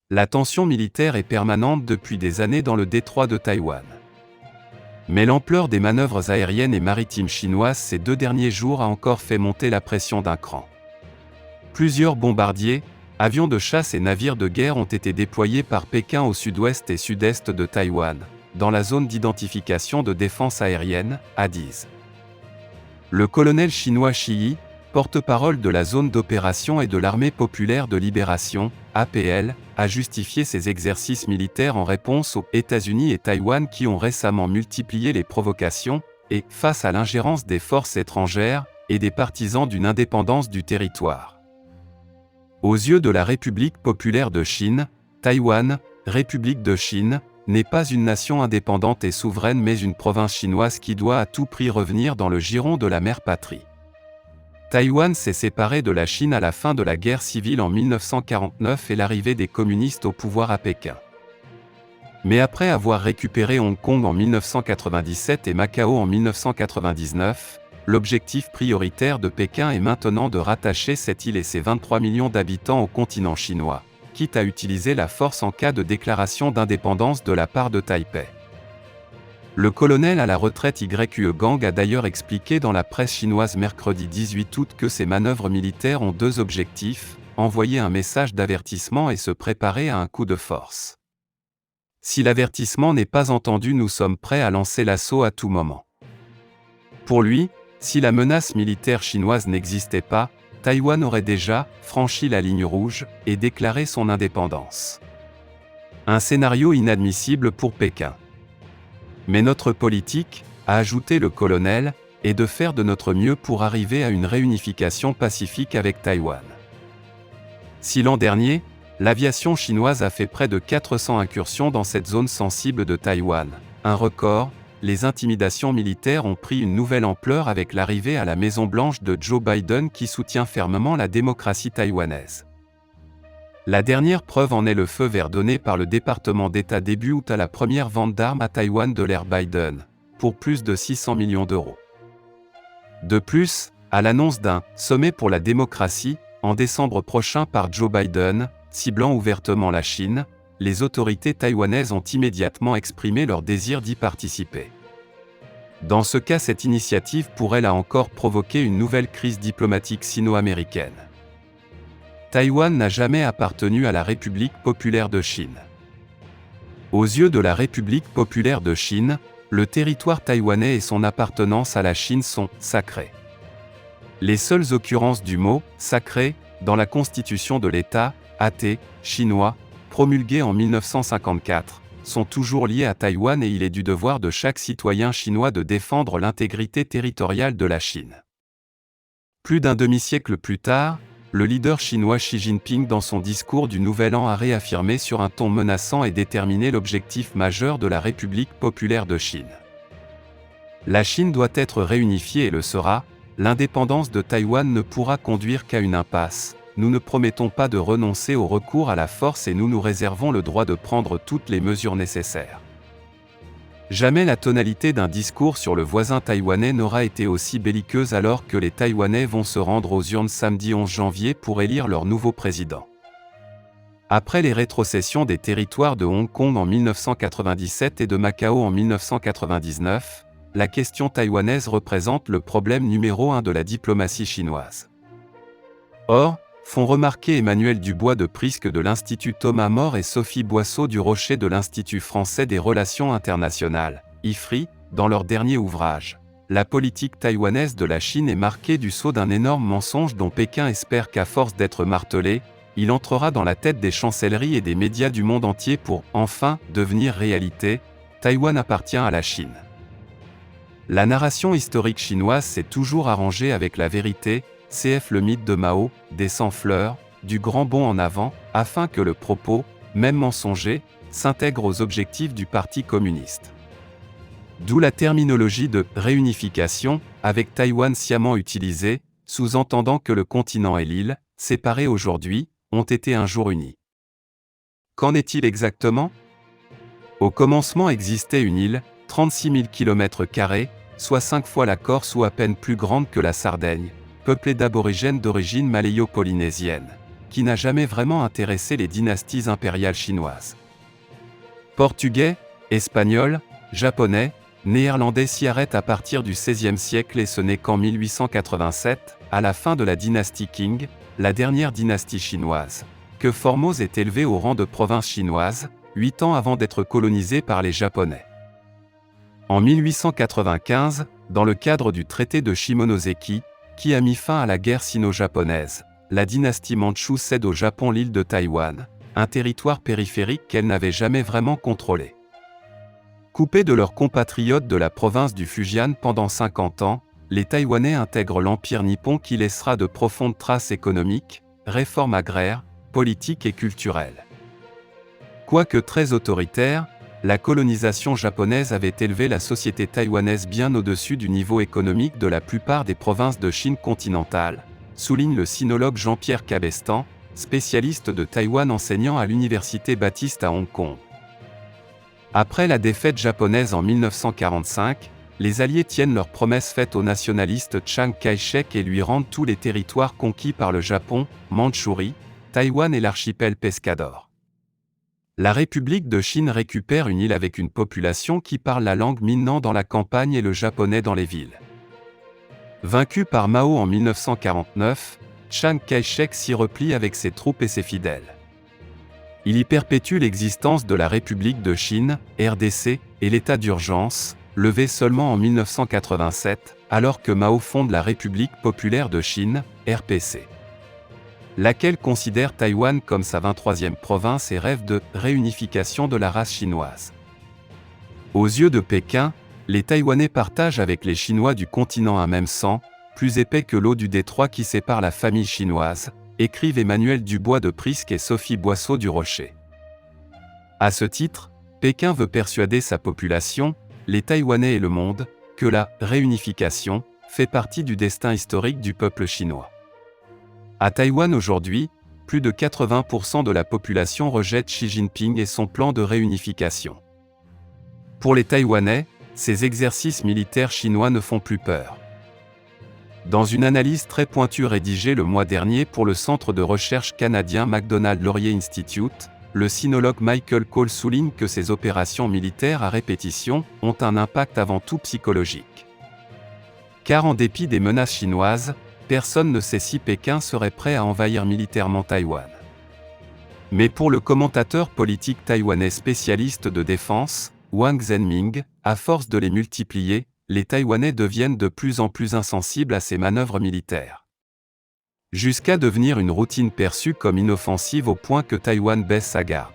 La tension militaire est permanente depuis des années dans le détroit de Taïwan. Mais l'ampleur des manœuvres aériennes et maritimes chinoises ces 2 derniers jours a encore fait monter la pression d'un cran. Plusieurs bombardiers, avions de chasse et navires de guerre ont été déployés par Pékin au sud-ouest et sud-est de Taïwan, dans la zone d'identification de défense aérienne, ADIZ. Le colonel chinois Shi Yi, porte-parole de la zone d'opération et de l'Armée populaire de libération, APL, a justifié ces exercices militaires en réponse aux États-Unis et Taïwan qui ont récemment multiplié les provocations, et, face à l'ingérence des forces étrangères, et des partisans d'une indépendance du territoire. Aux yeux de la République populaire de Chine, Taïwan, République de Chine, n'est pas une nation indépendante et souveraine mais une province chinoise qui doit à tout prix revenir dans le giron de la mère patrie. Taïwan s'est séparé de la Chine à la fin de la guerre civile en 1949 et l'arrivée des communistes au pouvoir à Pékin. Mais après avoir récupéré Hong Kong en 1997 et Macao en 1999, l'objectif prioritaire de Pékin est maintenant de rattacher cette île et ses 23 millions d'habitants au continent chinois, quitte à utiliser la force en cas de déclaration d'indépendance de la part de Taipei. Le colonel à la retraite Yue Gang a d'ailleurs expliqué dans la presse chinoise mercredi 18 août que ces manœuvres militaires ont 2 objectifs, envoyer un message d'avertissement et se préparer à un coup de force. Si l'avertissement n'est pas entendu, nous sommes prêts à lancer l'assaut à tout moment. Pour lui, si la menace militaire chinoise n'existait pas, Taïwan aurait déjà franchi la ligne rouge et déclaré son indépendance. Un scénario inadmissible pour Pékin. Mais notre politique, a ajouté le colonel, est de faire de notre mieux pour arriver à une réunification pacifique avec Taïwan. Si l'an dernier, l'aviation chinoise a fait près de 400 incursions dans cette zone sensible de Taïwan, un record, les intimidations militaires ont pris une nouvelle ampleur avec l'arrivée à la Maison-Blanche de Joe Biden qui soutient fermement la démocratie taïwanaise. La dernière preuve en est le feu vert donné par le département d'État début août à la première vente d'armes à Taïwan de l'ère Biden, pour plus de 600 millions d'euros. De plus, à l'annonce d'un « sommet pour la démocratie » en décembre prochain par Joe Biden, ciblant ouvertement la Chine, les autorités taïwanaises ont immédiatement exprimé leur désir d'y participer. Dans ce cas, cette initiative pourrait là encore provoquer une nouvelle crise diplomatique sino-américaine. Taïwan n'a jamais appartenu à la République populaire de Chine. Aux yeux de la République populaire de Chine, le territoire taïwanais et son appartenance à la Chine sont « sacrés ». Les seules occurrences du mot « sacré » dans la constitution de l'État, athée, chinois, promulguée en 1954, sont toujours liées à Taïwan et il est du devoir de chaque citoyen chinois de défendre l'intégrité territoriale de la Chine. Plus d'un demi-siècle plus tard, le leader chinois Xi Jinping dans son discours du Nouvel An a réaffirmé sur un ton menaçant et déterminé l'objectif majeur de la République populaire de Chine. La Chine doit être réunifiée et le sera, l'indépendance de Taïwan ne pourra conduire qu'à une impasse, nous ne promettons pas de renoncer au recours à la force et nous nous réservons le droit de prendre toutes les mesures nécessaires. Jamais la tonalité d'un discours sur le voisin taïwanais n'aura été aussi belliqueuse alors que les Taïwanais vont se rendre aux urnes samedi 11 janvier pour élire leur nouveau président. Après les rétrocessions des territoires de Hong Kong en 1997 et de Macao en 1999, la question taïwanaise représente le problème numéro 1 de la diplomatie chinoise. Or, font remarquer Emmanuel Dubois de Prisque de l'Institut Thomas More et Sophie Boisseau du Rocher de l'Institut français des relations internationales, IFRI, dans leur dernier ouvrage. La politique taïwanaise de la Chine est marquée du sceau d'un énorme mensonge dont Pékin espère qu'à force d'être martelé, il entrera dans la tête des chancelleries et des médias du monde entier pour, enfin, devenir réalité. Taïwan appartient à la Chine. La narration historique chinoise s'est toujours arrangée avec la vérité, cf. Le mythe de Mao, des 100 fleurs, du grand bond en avant, afin que le propos, même mensonger, s'intègre aux objectifs du Parti communiste. D'où la terminologie de « réunification » avec Taïwan sciemment utilisée, sous-entendant que le continent et l'île, séparés aujourd'hui, ont été un jour unis. Qu'en est-il exactement ? Au commencement existait une île, 36 000 km², soit 5 fois la Corse ou à peine plus grande que la Sardaigne, peuplée d'aborigènes d'origine malayo-polynésienne. qui n'a jamais vraiment intéressé les dynasties impériales chinoises. Portugais, Espagnols, Japonais, Néerlandais s'y arrêtent à partir du XVIe siècle et ce n'est qu'en 1887, à la fin de la dynastie Qing, la dernière dynastie chinoise, que Formose est élevé au rang de province chinoise, 8 ans avant d'être colonisé par les Japonais. En 1895, dans le cadre du traité de Shimonoseki, qui a mis fin à la guerre sino-japonaise, la dynastie mandchoue cède au Japon l'île de Taïwan, un territoire périphérique qu'elle n'avait jamais vraiment contrôlé. Coupés de leurs compatriotes de la province du Fujian pendant 50 ans, les Taïwanais intègrent l'Empire nippon qui laissera de profondes traces économiques, réformes agraires, politiques et culturelles. Quoique très autoritaire, la colonisation japonaise avait élevé la société taïwanaise bien au-dessus du niveau économique de la plupart des provinces de Chine continentale, souligne le sinologue Jean-Pierre Cabestan, spécialiste de Taïwan enseignant à l'université Baptiste à Hong Kong. Après la défaite japonaise en 1945, les Alliés tiennent leurs promesses faites au nationaliste Chiang Kai-shek et lui rendent tous les territoires conquis par le Japon, Mandchourie, Taïwan et l'archipel Pescador. La République de Chine récupère une île avec une population qui parle la langue Minnan dans la campagne et le japonais dans les villes. Vaincu par Mao en 1949, Chiang Kai-shek s'y replie avec ses troupes et ses fidèles. Il y perpétue l'existence de la République de Chine, RDC, et l'état d'urgence, levé seulement en 1987, alors que Mao fonde la République populaire de Chine, RPC, laquelle considère Taïwan comme sa 23e province et rêve de réunification de la race chinoise. Aux yeux de Pékin, les Taïwanais partagent avec les Chinois du continent un même sang, plus épais que l'eau du détroit qui sépare la famille chinoise, écrivent Emmanuel Dubois de Prisque et Sophie Boisseau du Rocher. À ce titre, Pékin veut persuader sa population, les Taïwanais et le monde, que la réunification fait partie du destin historique du peuple chinois. À Taïwan aujourd'hui, plus de 80% de la population rejette Xi Jinping et son plan de réunification. Pour les Taïwanais, ces exercices militaires chinois ne font plus peur. Dans une analyse très pointue rédigée le mois dernier pour le centre de recherche canadien Macdonald Laurier Institute, le sinologue Michael Cole souligne que ces opérations militaires à répétition ont un impact avant tout psychologique. Car en dépit des menaces chinoises, personne ne sait si Pékin serait prêt à envahir militairement Taïwan. Mais pour le commentateur politique taïwanais spécialiste de défense, Wang Zhenming, à force de les multiplier, les Taïwanais deviennent de plus en plus insensibles à ces manœuvres militaires. Jusqu'à devenir une routine perçue comme inoffensive au point que Taïwan baisse sa garde.